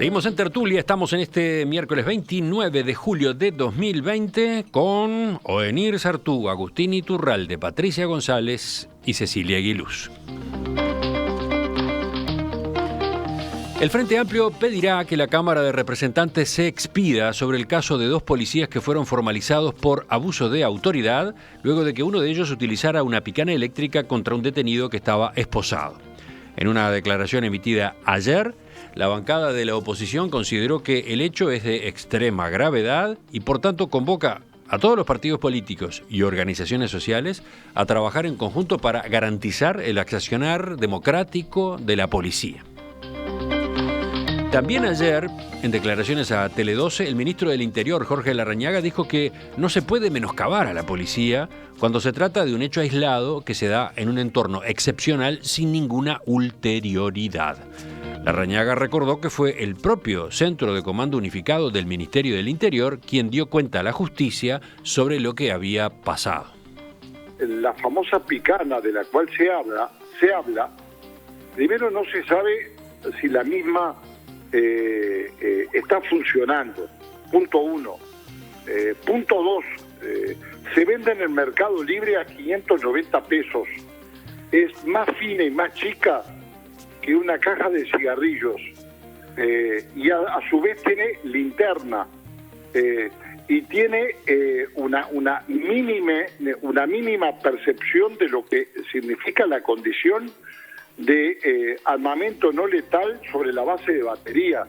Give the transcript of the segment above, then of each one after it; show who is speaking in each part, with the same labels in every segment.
Speaker 1: Seguimos en tertulia, estamos en este miércoles 29 de julio de 2020 con Oenir Sartú, Agustín Iturralde, Patricia González y Cecilia Aguiluz. El Frente Amplio pedirá que la Cámara de Representantes se expida sobre el caso de 2 policías que fueron formalizados por abuso de autoridad luego de que uno de ellos utilizara una picana eléctrica contra un detenido que estaba esposado. En una declaración emitida ayer, la bancada de la oposición consideró que el hecho es de extrema gravedad y por tanto convoca a todos los partidos políticos y organizaciones sociales a trabajar en conjunto para garantizar el accionar democrático de la policía. También ayer, en declaraciones a Tele12, el ministro del Interior, Jorge Larrañaga, dijo que no se puede menoscabar a la policía cuando se trata de un hecho aislado que se da en un entorno excepcional sin ninguna ulterioridad. Larrañaga recordó que fue el propio Centro de Comando Unificado del Ministerio del Interior quien dio cuenta a la justicia sobre lo que había pasado.
Speaker 2: La famosa picana de la cual se habla, primero no se sabe si la misma está funcionando, punto 1. Punto 2, se vende en el Mercado Libre a 590 pesos. Es más fina y más chica que una caja de cigarrillos. Y a su vez tiene linterna. Y tiene una mínima percepción de lo que significa la condición de armamento no letal sobre la base de batería.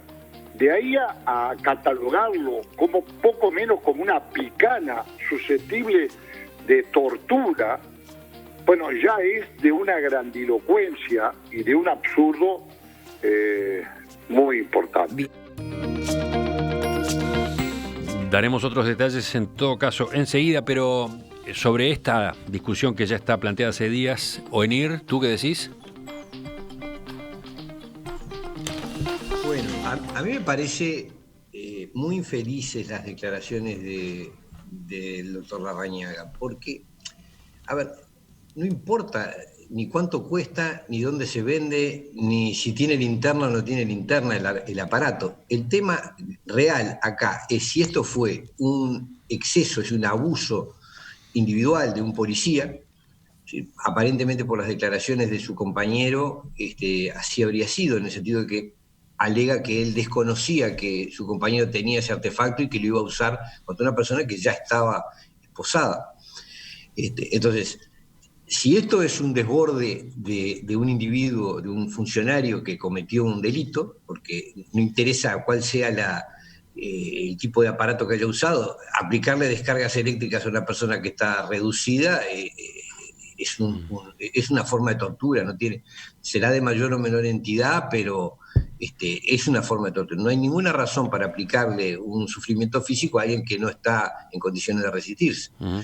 Speaker 2: De ahí a catalogarlo como poco menos como una picana susceptible de tortura, bueno, ya es de una grandilocuencia y de un absurdo muy importante.
Speaker 1: Daremos otros detalles en todo caso enseguida, pero sobre esta discusión que ya está planteada hace días, Oenir, ¿tú qué decís?
Speaker 3: Bueno, a mí me parece muy infelices las declaraciones del doctor Larrañaga, porque, a ver, no importa ni cuánto cuesta, ni dónde se vende, ni si tiene linterna o no tiene linterna el aparato. El tema real acá es si esto fue un exceso, es un abuso individual de un policía. Sí, aparentemente por las declaraciones de su compañero, así habría sido, en el sentido de que alega que él desconocía que su compañero tenía ese artefacto y que lo iba a usar contra una persona que ya estaba esposada. Entonces, si esto es un desborde de un individuo, de un funcionario que cometió un delito, porque no interesa cuál sea el tipo de aparato que haya usado, aplicarle descargas eléctricas a una persona que está reducida es una forma de tortura, será de mayor o menor entidad, pero es una forma de tortura. No hay ninguna razón para aplicarle un sufrimiento físico a alguien que no está en condiciones de resistirse.
Speaker 1: Uh-huh.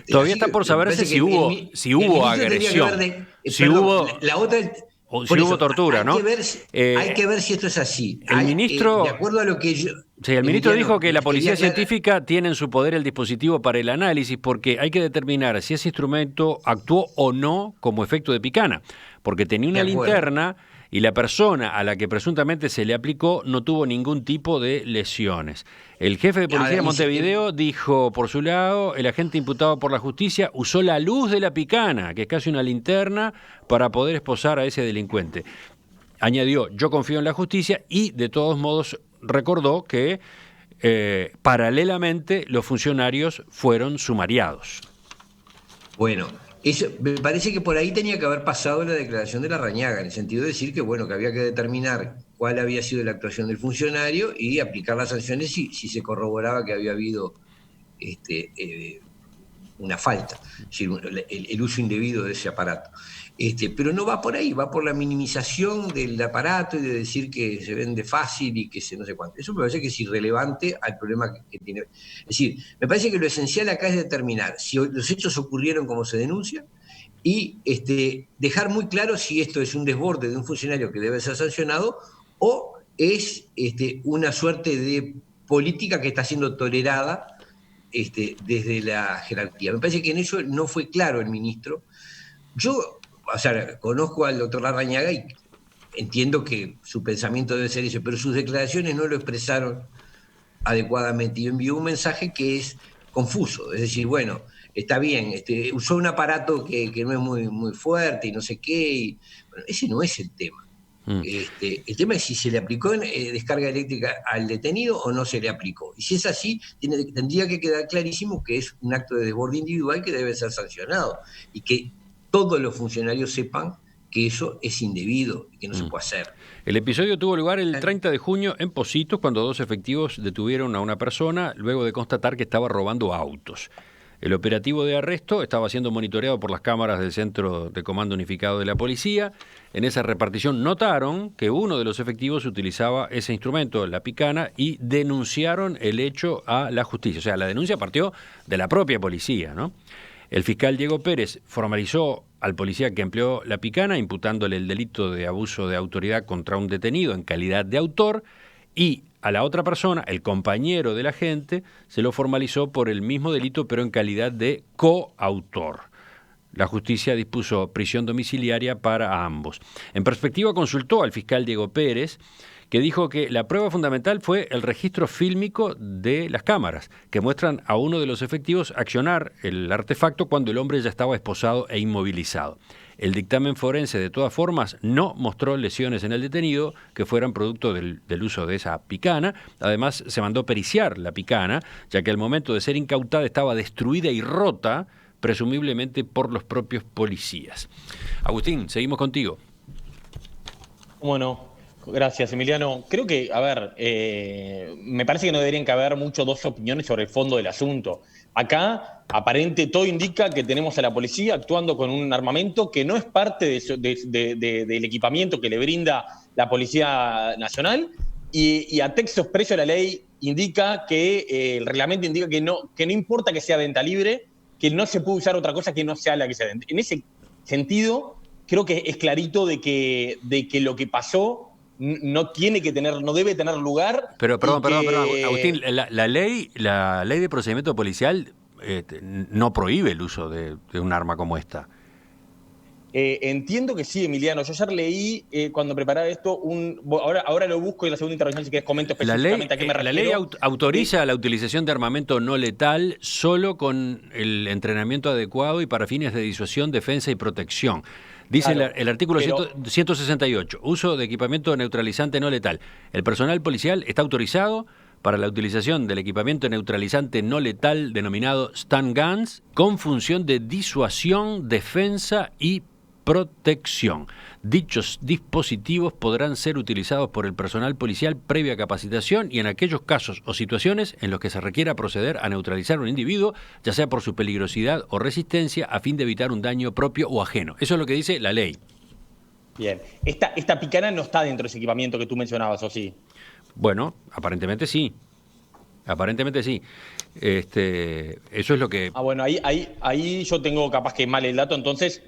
Speaker 1: Todavía está por saberse si hubo agresión, si hubo tortura, ¿no?
Speaker 3: Hay que ver si esto es así.
Speaker 1: El ministro,
Speaker 3: de acuerdo a lo que yo...
Speaker 1: Sí, el ministro dijo que la policía científica tiene en su poder el dispositivo para el análisis porque hay que determinar si ese instrumento actuó o no como efecto de picana, porque tenía una linterna y la persona a la que presuntamente se le aplicó no tuvo ningún tipo de lesiones. El jefe de policía de Montevideo dijo, por su lado, el agente imputado por la justicia usó la luz de la picana, que es casi una linterna, para poder esposar a ese delincuente. Añadió, yo confío en la justicia y, de todos modos, recordó que paralelamente los funcionarios fueron sumariados.
Speaker 3: Bueno, me parece que por ahí tenía que haber pasado la declaración de Larrañaga, en el sentido de decir que, bueno, que había que determinar cuál había sido la actuación del funcionario y aplicar las sanciones si se corroboraba que había habido una falta, es decir, el uso indebido de ese aparato. Pero no va por ahí, va por la minimización del aparato y de decir que se vende fácil y que no sé cuánto. Eso me parece que es irrelevante al problema que tiene. Es decir, me parece que lo esencial acá es determinar si los hechos ocurrieron como se denuncia y dejar muy claro si esto es un desborde de un funcionario que debe ser sancionado o es una suerte de política que está siendo tolerada desde la jerarquía. Me parece que en eso no fue claro el ministro. Yo, conozco al doctor Larrañaga y entiendo que su pensamiento debe ser ese, pero sus declaraciones no lo expresaron adecuadamente y envió un mensaje que es confuso. Es decir, bueno, está bien, usó un aparato que no es muy fuerte y no sé qué. Bueno, ese no es el tema. El tema es si se le aplicó descarga eléctrica al detenido o no se le aplicó. Y si es así, tendría que quedar clarísimo que es un acto de desborde individual que debe ser sancionado y que todos los funcionarios sepan que eso es indebido y que no se puede hacer.
Speaker 1: El episodio tuvo lugar el 30 de junio en Positos, cuando 2 efectivos detuvieron a una persona luego de constatar que estaba robando autos. El operativo de arresto estaba siendo monitoreado por las cámaras del Centro de Comando Unificado de la Policía. En esa repartición notaron que uno de los efectivos utilizaba ese instrumento, la picana, y denunciaron el hecho a la justicia. O sea, la denuncia partió de la propia policía, ¿no? El fiscal Diego Pérez formalizó al policía que empleó la picana, imputándole el delito de abuso de autoridad contra un detenido en calidad de autor, y a la otra persona, el compañero del agente, se lo formalizó por el mismo delito, pero en calidad de coautor. La justicia dispuso prisión domiciliaria para ambos. En perspectiva, consultó al fiscal Diego Pérez, que dijo que la prueba fundamental fue el registro fílmico de las cámaras, que muestran a uno de los efectivos accionar el artefacto cuando el hombre ya estaba esposado e inmovilizado. El dictamen forense, de todas formas, no mostró lesiones en el detenido que fueran producto del uso de esa picana. Además, se mandó periciar la picana, ya que al momento de ser incautada estaba destruida y rota, presumiblemente por los propios policías. Agustín, seguimos contigo.
Speaker 4: Bueno, gracias, Emiliano. Creo que, me parece que no deberían caber mucho dos opiniones sobre el fondo del asunto. Acá, todo indica que tenemos a la policía actuando con un armamento que no es parte del equipamiento que le brinda la Policía Nacional, y a texto expreso de la ley indica que, el reglamento indica que no importa que sea venta libre, que no se puede usar otra cosa que no sea la que se vende. En ese sentido, creo que es clarito de que lo que pasó no debe tener lugar.
Speaker 1: Pero, perdón, Agustín, la ley de procedimiento policial no prohíbe el uso de un arma como esta.
Speaker 4: Entiendo que sí, Emiliano. Yo ayer leí, cuando preparaba esto, ahora lo busco en la segunda intervención, si querés comento específicamente a qué me refiero.
Speaker 1: La ley autoriza la utilización de armamento no letal solo con el entrenamiento adecuado y para fines de disuasión, defensa y protección. Dice claro, el artículo 168, uso de equipamiento neutralizante no letal. El personal policial está autorizado para la utilización del equipamiento neutralizante no letal denominado stun guns con función de disuasión, defensa y protección. Dichos dispositivos podrán ser utilizados por el personal policial previa capacitación y en aquellos casos o situaciones en los que se requiera proceder a neutralizar a un individuo, ya sea por su peligrosidad o resistencia, a fin de evitar un daño propio o ajeno. Eso es lo que dice la ley.
Speaker 4: Bien. Esta picana no está dentro de ese equipamiento que tú mencionabas, ¿o sí?
Speaker 1: Bueno, aparentemente sí. Aparentemente sí. Eso es lo que...
Speaker 4: Bueno, ahí yo tengo capaz que mal el dato, entonces...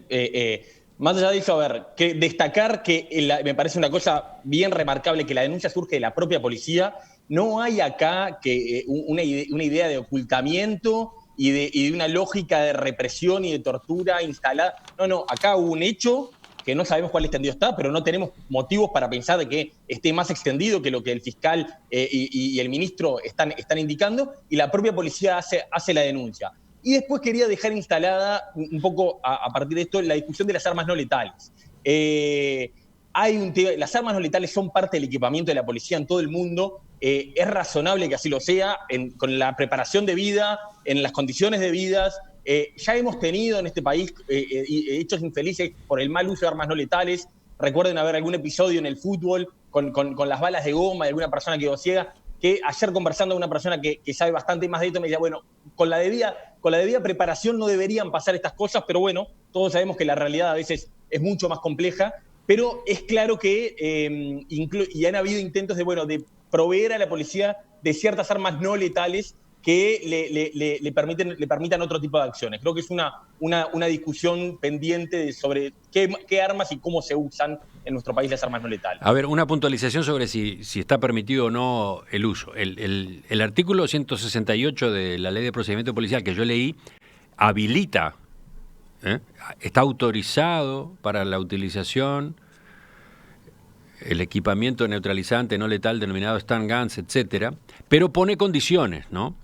Speaker 4: más allá de eso, que destacar que me parece una cosa bien remarcable que la denuncia surge de la propia policía. No hay acá una idea de ocultamiento y de una lógica de represión y de tortura instalada. No, acá hubo un hecho que no sabemos cuál extendido está, pero no tenemos motivos para pensar de que esté más extendido que lo que el fiscal y el ministro están indicando, y la propia policía hace la denuncia. Y después quería dejar instalada un poco, a partir de esto, la discusión de las armas no letales. Las armas no letales son parte del equipamiento de la policía en todo el mundo. Es razonable que así lo sea, con la preparación de vida, en las condiciones de vida. Ya hemos tenido en este país hechos infelices por el mal uso de armas no letales. Recuerden haber algún episodio en el fútbol con las balas de goma de alguna persona que quedó ciega, que ayer conversando con una persona que sabe bastante más de esto me decía, bueno, con la debida preparación no deberían pasar estas cosas, pero bueno, todos sabemos que la realidad a veces es mucho más compleja, pero es claro que y han habido intentos de proveer a la policía de ciertas armas no letales que le permitan otro tipo de acciones. Creo que es una discusión pendiente sobre qué armas y cómo se usan en nuestro país las armas no letales.
Speaker 1: A ver, una puntualización sobre si está permitido o no el uso. El artículo 168 de la Ley de Procedimiento Policial que yo leí habilita, está autorizado para la utilización el equipamiento neutralizante no letal denominado stun guns, etcétera, pero pone condiciones, ¿no?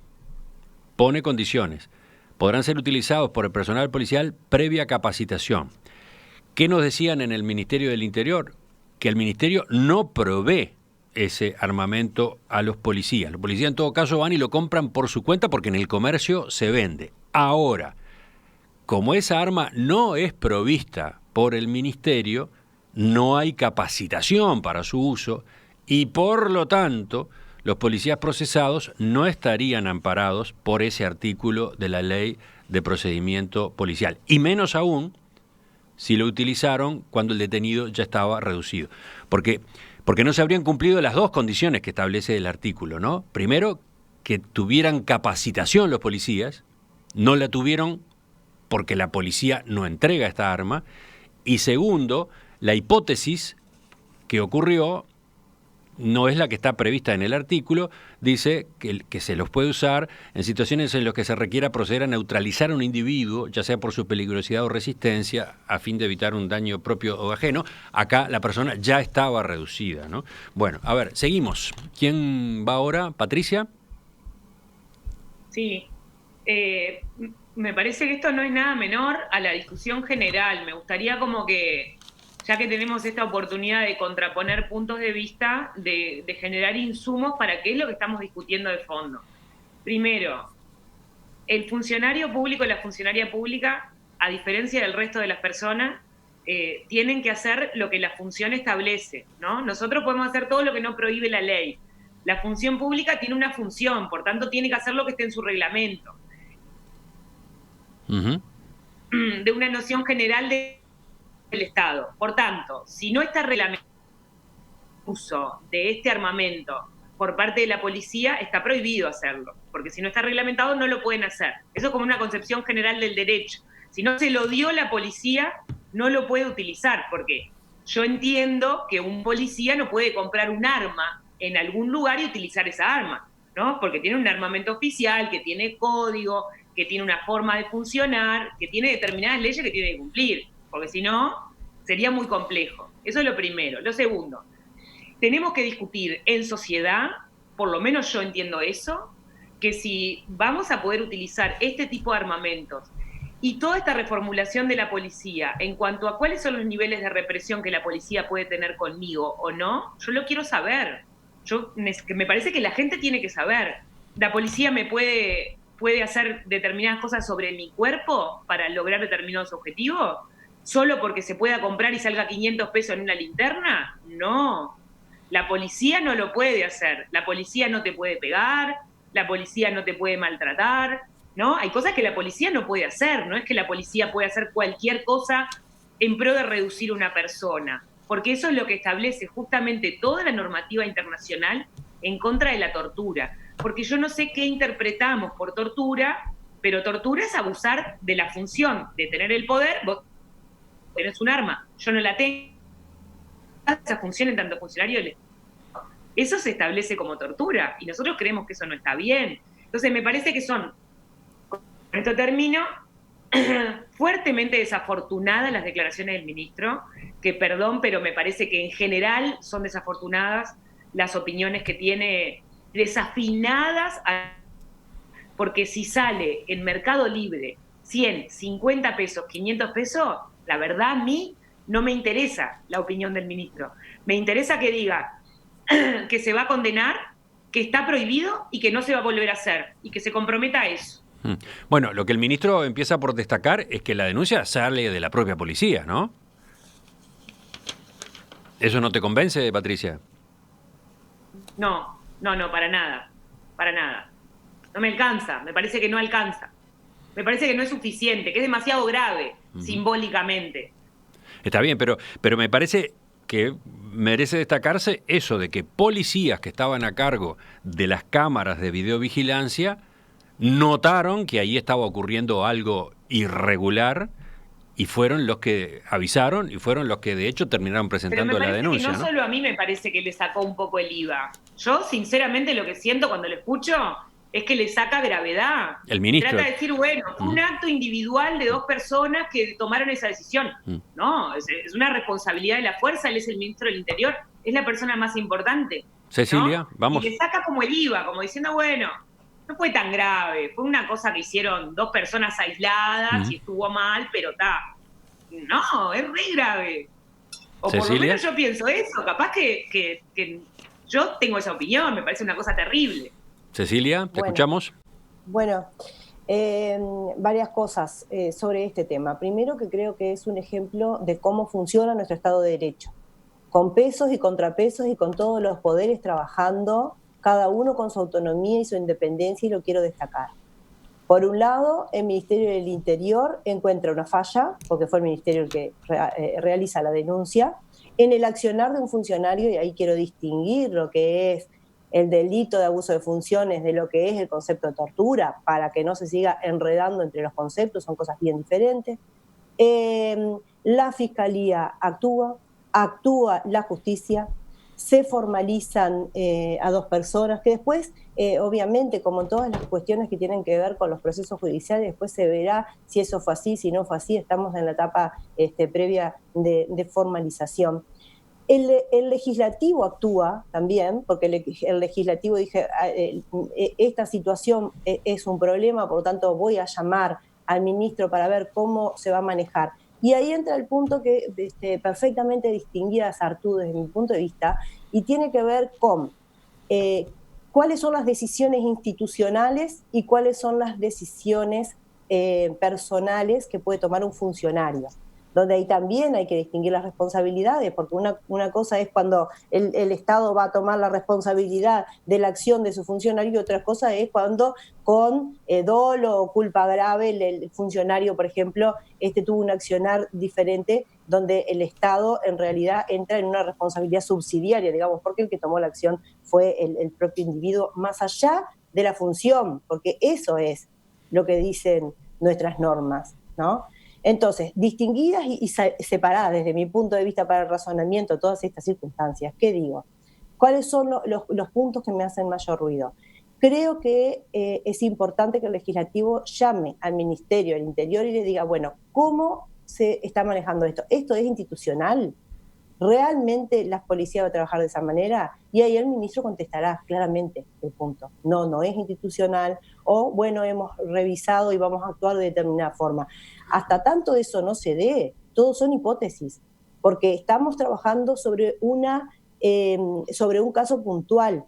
Speaker 1: Pone condiciones. Podrán ser utilizados por el personal policial previa capacitación. ¿Qué nos decían en el Ministerio del Interior? Que el Ministerio no provee ese armamento a los policías. Los policías en todo caso van y lo compran por su cuenta porque en el comercio se vende. Ahora, como esa arma no es provista por el Ministerio, no hay capacitación para su uso y por lo tanto los policías procesados no estarían amparados por ese artículo de la Ley de Procedimiento Policial. Y menos aún si lo utilizaron cuando el detenido ya estaba reducido. Porque no se habrían cumplido las dos condiciones que establece el artículo, ¿no? Primero, que tuvieran capacitación los policías, no la tuvieron porque la policía no entrega esta arma. Y segundo, la hipótesis que ocurrió no es la que está prevista en el artículo, dice que se los puede usar en situaciones en las que se requiera proceder a neutralizar a un individuo, ya sea por su peligrosidad o resistencia, a fin de evitar un daño propio o ajeno. Acá la persona ya estaba reducida, ¿no? Bueno, a ver, seguimos. ¿Quién va ahora? ¿Patricia?
Speaker 5: Sí. Me parece que esto no es nada menor a la discusión general. Me gustaría como que, ya que tenemos esta oportunidad de contraponer puntos de vista, de generar insumos para qué es lo que estamos discutiendo de fondo. Primero, el funcionario público y la funcionaria pública, a diferencia del resto de las personas, tienen que hacer lo que la función establece, ¿no? Nosotros podemos hacer todo lo que no prohíbe la ley. La función pública tiene una función, por tanto tiene que hacer lo que esté en su reglamento. Uh-huh. De una noción general del Estado. Por tanto, si no está reglamentado el uso de este armamento por parte de la policía, está prohibido hacerlo, porque si no está reglamentado no lo pueden hacer. Eso es como una concepción general del derecho. Si no se lo dio la policía, no lo puede utilizar, porque yo entiendo que un policía no puede comprar un arma en algún lugar y utilizar esa arma, ¿no? Porque tiene un armamento oficial, que tiene código, que tiene una forma de funcionar, que tiene determinadas leyes que tiene que cumplir, porque si no, sería muy complejo. Eso es lo primero. Lo segundo, tenemos que discutir en sociedad, por lo menos yo entiendo eso, que si vamos a poder utilizar este tipo de armamentos y toda esta reformulación de la policía en cuanto a cuáles son los niveles de represión que la policía puede tener conmigo o no, yo lo quiero saber. Me parece que la gente tiene que saber. La policía me puede hacer determinadas cosas sobre mi cuerpo para lograr determinados objetivos, solo porque se pueda comprar y salga 500 pesos en una linterna. No, la policía no lo puede hacer. La policía no te puede pegar, la policía no te puede maltratar, ¿no? Hay cosas que la policía no puede hacer. No es que la policía puede hacer cualquier cosa en pro de reducir a una persona, porque eso es lo que establece justamente toda la normativa internacional en contra de la tortura. Porque yo no sé qué interpretamos por tortura, pero tortura es abusar de la función de tener el poder. Vos tenés un arma, yo no la tengo. Esa función en tanto funcionario del Estado. Eso se establece como tortura y nosotros creemos que eso no está bien. Entonces me parece que son, con esto termino, fuertemente desafortunadas las declaraciones del ministro, que perdón, pero me parece que en general son desafortunadas las opiniones que tiene, desafinadas, porque si sale en Mercado Libre 100, 50 pesos, 500 pesos, la verdad a mí no me interesa la opinión del ministro. Me interesa que diga que se va a condenar, que está prohibido y que no se va a volver a hacer, y que se comprometa a eso.
Speaker 1: Bueno, lo que el ministro empieza por destacar es que la denuncia sale de la propia policía, ¿no? ¿Eso no te convence, Patricia?
Speaker 5: No, para nada. No me alcanza, me parece que no alcanza. Me parece que no es suficiente, que es demasiado grave, simbólicamente.
Speaker 1: Está bien, pero me parece que merece destacarse eso de que policías que estaban a cargo de las cámaras de videovigilancia notaron que ahí estaba ocurriendo algo irregular y fueron los que avisaron y fueron los que de hecho terminaron presentando la denuncia.
Speaker 5: Que no solo a mí me parece que le sacó un poco el IVA. Yo sinceramente lo que siento cuando lo escucho es que le saca gravedad.
Speaker 1: El ministro.
Speaker 5: Trata de decir, bueno, fue un acto individual de dos personas que tomaron esa decisión. No, es una responsabilidad de la fuerza, él es el ministro del Interior, es la persona más importante.
Speaker 1: Cecilia,
Speaker 5: ¿no?
Speaker 1: vamos.
Speaker 5: Y le saca como el IVA, como diciendo, bueno, no fue tan grave, fue una cosa que hicieron dos personas aisladas y estuvo mal, pero está. No, es re grave. O
Speaker 1: Cecilia,
Speaker 5: por lo menos yo pienso eso, capaz que yo tengo esa opinión, me parece una cosa terrible.
Speaker 1: Cecilia, ¿te escuchamos?
Speaker 6: Bueno, varias cosas sobre este tema. Primero, que creo que es un ejemplo de cómo funciona nuestro Estado de Derecho, con pesos y contrapesos y con todos los poderes trabajando, cada uno con su autonomía y su independencia, y lo quiero destacar. Por un lado, el Ministerio del Interior encuentra una falla, porque fue el Ministerio el que realiza la denuncia, en el accionar de un funcionario, y ahí quiero distinguir lo que es el delito de abuso de funciones de lo que es el concepto de tortura, para que no se siga enredando entre los conceptos, son cosas bien diferentes. La Fiscalía actúa la justicia, se formalizan a dos personas que después, obviamente, como en todas las cuestiones que tienen que ver con los procesos judiciales, después se verá si eso fue así, si no fue así, estamos en la etapa previa de formalización. El legislativo actúa también, porque el legislativo dije, esta situación es un problema, por lo tanto voy a llamar al ministro para ver cómo se va a manejar. Y ahí entra el punto que perfectamente distinguía Sartú desde mi punto de vista, y tiene que ver con cuáles son las decisiones institucionales y cuáles son las decisiones personales que puede tomar un funcionario, donde ahí también hay que distinguir las responsabilidades, porque una cosa es cuando el Estado va a tomar la responsabilidad de la acción de su funcionario, y otra cosa es cuando con dolo o culpa grave el funcionario, por ejemplo, tuvo un accionar diferente, donde el Estado en realidad entra en una responsabilidad subsidiaria, digamos, porque el que tomó la acción fue el propio individuo, más allá de la función, porque eso es lo que dicen nuestras normas, ¿no? Entonces, distinguidas y separadas desde mi punto de vista para el razonamiento todas estas circunstancias, ¿qué digo? ¿Cuáles son los puntos que me hacen mayor ruido? Creo que es importante que el legislativo llame al Ministerio del Interior y le diga, bueno, ¿cómo se está manejando esto? ¿Esto es institucional? ¿Realmente la policía va a trabajar de esa manera? Y ahí el ministro contestará claramente el punto. No es institucional, o bueno, hemos revisado y vamos a actuar de determinada forma. Hasta tanto eso no se dé, todo son hipótesis, porque estamos trabajando sobre un caso puntual.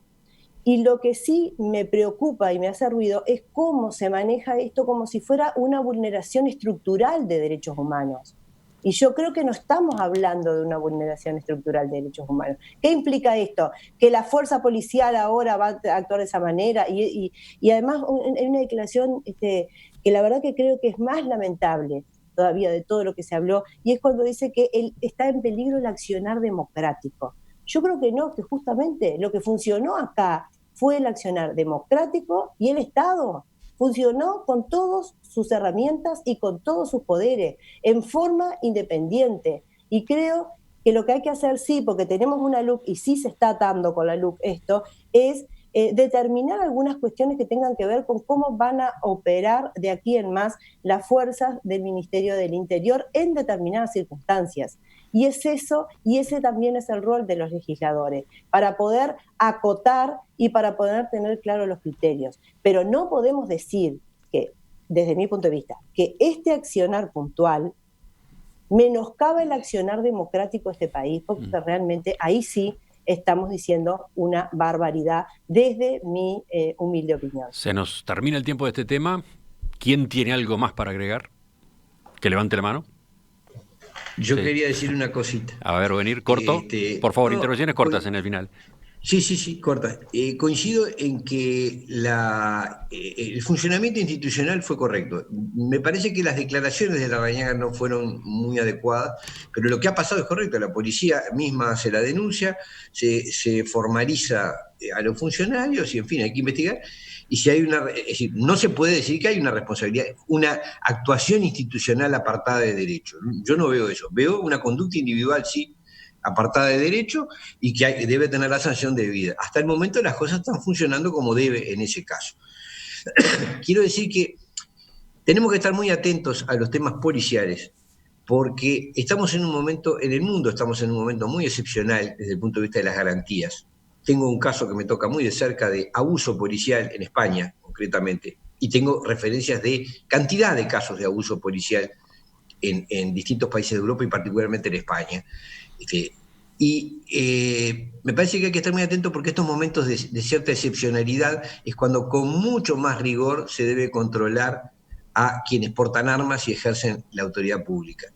Speaker 6: Y lo que sí me preocupa y me hace ruido es cómo se maneja esto como si fuera una vulneración estructural de derechos humanos. Y yo creo que no estamos hablando de una vulneración estructural de derechos humanos. ¿Qué implica esto? Que la fuerza policial ahora va a actuar de esa manera. Y además hay una declaración que la verdad que creo que es más lamentable todavía de todo lo que se habló, y es cuando dice que está en peligro el accionar democrático. Yo creo que no, que justamente lo que funcionó acá fue el accionar democrático, y el Estado funcionó con todas sus herramientas y con todos sus poderes, en forma independiente. Y creo que lo que hay que hacer, sí, porque tenemos una LUC y sí se está atando con la LUC esto, es determinar algunas cuestiones que tengan que ver con cómo van a operar de aquí en más las fuerzas del Ministerio del Interior en determinadas circunstancias. Y es eso, y ese también es el rol de los legisladores, para poder acotar y para poder tener claros los criterios. Pero no podemos decir que, desde mi punto de vista, que este accionar puntual menoscaba el accionar democrático de este país, porque realmente ahí sí estamos diciendo una barbaridad desde mi humilde opinión.
Speaker 1: Se nos termina el tiempo de este tema. ¿Quién tiene algo más para agregar? Que levante la mano.
Speaker 3: Yo quería decir una cosita.
Speaker 1: A ver, venir corto. Por favor, intervenciones cortas en el final.
Speaker 3: Sí, corta. Coincido en que el funcionamiento institucional fue correcto. Me parece que las declaraciones de Larrañaga no fueron muy adecuadas, pero lo que ha pasado es correcto. La policía misma hace la denuncia, se formaliza a los funcionarios y, en fin, hay que investigar. Y si hay es decir, no se puede decir que hay una responsabilidad, una actuación institucional apartada de derecho. Yo no veo eso. Veo una conducta individual, sí, apartada de derecho, y que debe tener la sanción debida. Hasta el momento las cosas están funcionando como debe en ese caso. quiero decir que tenemos que estar muy atentos a los temas policiales, porque estamos en un momento, en el mundo estamos en un momento muy excepcional desde el punto de vista de las garantías. Tengo un caso que me toca muy de cerca de abuso policial en España, concretamente, y tengo referencias de cantidad de casos de abuso policial en distintos países de Europa y particularmente en España. Me parece que hay que estar muy atento porque estos momentos de cierta excepcionalidad es cuando con mucho más rigor se debe controlar a quienes portan armas y ejercen la autoridad pública,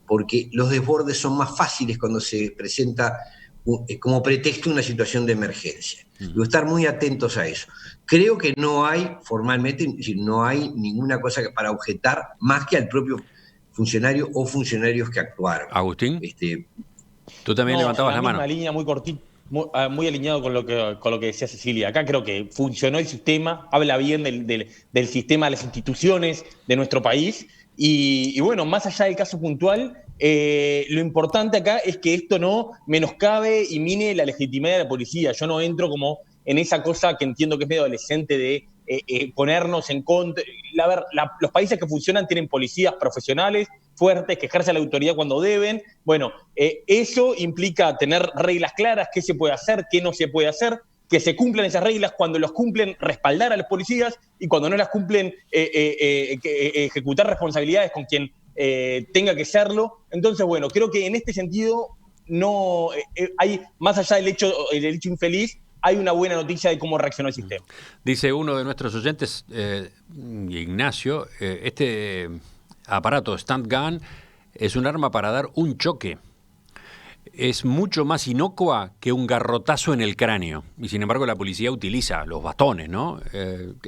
Speaker 3: porque los desbordes son más fáciles cuando se presenta como pretexto una situación de emergencia. Debo estar muy atentos a eso. Creo que no hay formalmente, no hay ninguna cosa para objetar más que al propio funcionario o funcionarios que actuaron.
Speaker 1: Agustín, tú también levantabas la mano.
Speaker 4: Una línea muy cortita, muy alineado con lo que decía Cecilia. Acá creo que funcionó el sistema, habla bien del sistema, de las instituciones de nuestro país. Y bueno, más allá del caso puntual, lo importante acá es que esto no menoscabe y mine la legitimidad de la policía. Yo no entro como en esa cosa que entiendo que es medio adolescente de ponernos en contra. Los países que funcionan tienen policías profesionales, fuertes, que ejercen la autoridad cuando deben. Bueno, eso implica tener reglas claras, qué se puede hacer, qué no se puede hacer, que se cumplan esas reglas, cuando los cumplen respaldar a los policías y cuando no las cumplen ejecutar responsabilidades con quien tenga que serlo. Entonces, bueno, creo que en este sentido no hay, más allá del hecho infeliz, hay una buena noticia de cómo reaccionó el sistema.
Speaker 1: Dice uno de nuestros oyentes, Ignacio, este aparato Stunt Gun es un arma para dar un choque. Es mucho más inocua que un garrotazo en el cráneo. Y sin embargo la policía utiliza los bastones, ¿no?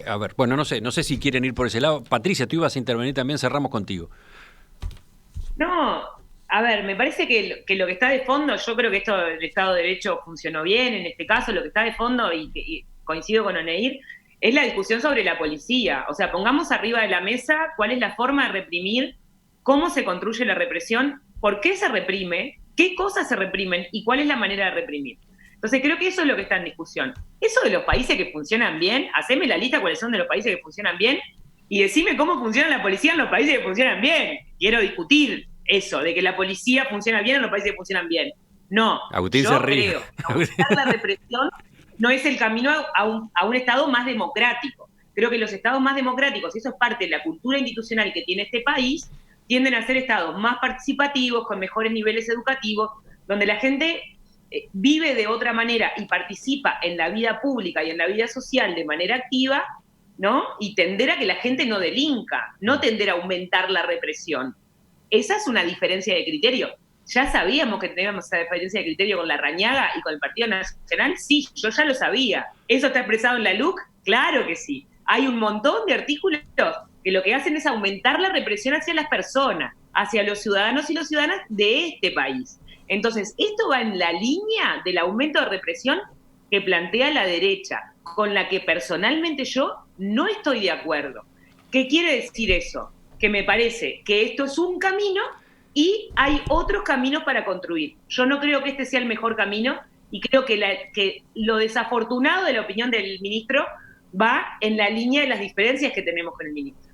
Speaker 1: A ver, bueno, no sé si quieren ir por ese lado. Patricia, tú ibas a intervenir también, cerramos contigo.
Speaker 5: No, a ver, me parece que lo que está de fondo, yo creo que esto del Estado de Derecho funcionó bien en este caso, lo que está de fondo, y coincido con Oneir, es la discusión sobre la policía. O sea, pongamos arriba de la mesa cuál es la forma de reprimir, cómo se construye la represión, por qué se reprime, qué cosas se reprimen y cuál es la manera de reprimir. Entonces creo que eso es lo que está en discusión. Eso de los países que funcionan bien, haceme la lista cuáles son de los países que funcionan bien y decime cómo funciona la policía en los países que funcionan bien. Quiero discutir eso, de que la policía funciona bien en los países que funcionan bien. No,
Speaker 1: Agustín
Speaker 5: yo
Speaker 1: se ríe.
Speaker 5: creo que aumentar la represión no es el camino a un Estado más democrático. Creo que los Estados más democráticos, y eso es parte de la cultura institucional que tiene este país, tienden a ser estados más participativos, con mejores niveles educativos, donde la gente vive de otra manera y participa en la vida pública y en la vida social de manera activa, ¿no? Y tender a que la gente no delinca, no tender a aumentar la represión. Esa es una diferencia de criterio. ¿Ya sabíamos que teníamos esa diferencia de criterio con Larrañaga y con el Partido Nacional? Sí, yo ya lo sabía. ¿Eso está expresado en la LUC? Claro que sí. Hay un montón de artículos que lo que hacen es aumentar la represión hacia las personas, hacia los ciudadanos y las ciudadanas de este país. Entonces, esto va en la línea del aumento de represión que plantea la derecha, con la que personalmente yo no estoy de acuerdo. ¿Qué quiere decir eso? Que me parece que esto es un camino y hay otros caminos para construir. Yo no creo que este sea el mejor camino y creo que lo desafortunado de la opinión del ministro va en la línea de las diferencias que tenemos con el ministro.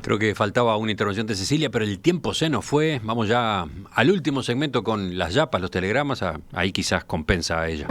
Speaker 1: Creo que faltaba una intervención de Cecilia, pero el tiempo se nos fue. Vamos ya al último segmento con las yapas, los telegramas. Ahí quizás compensa a ella.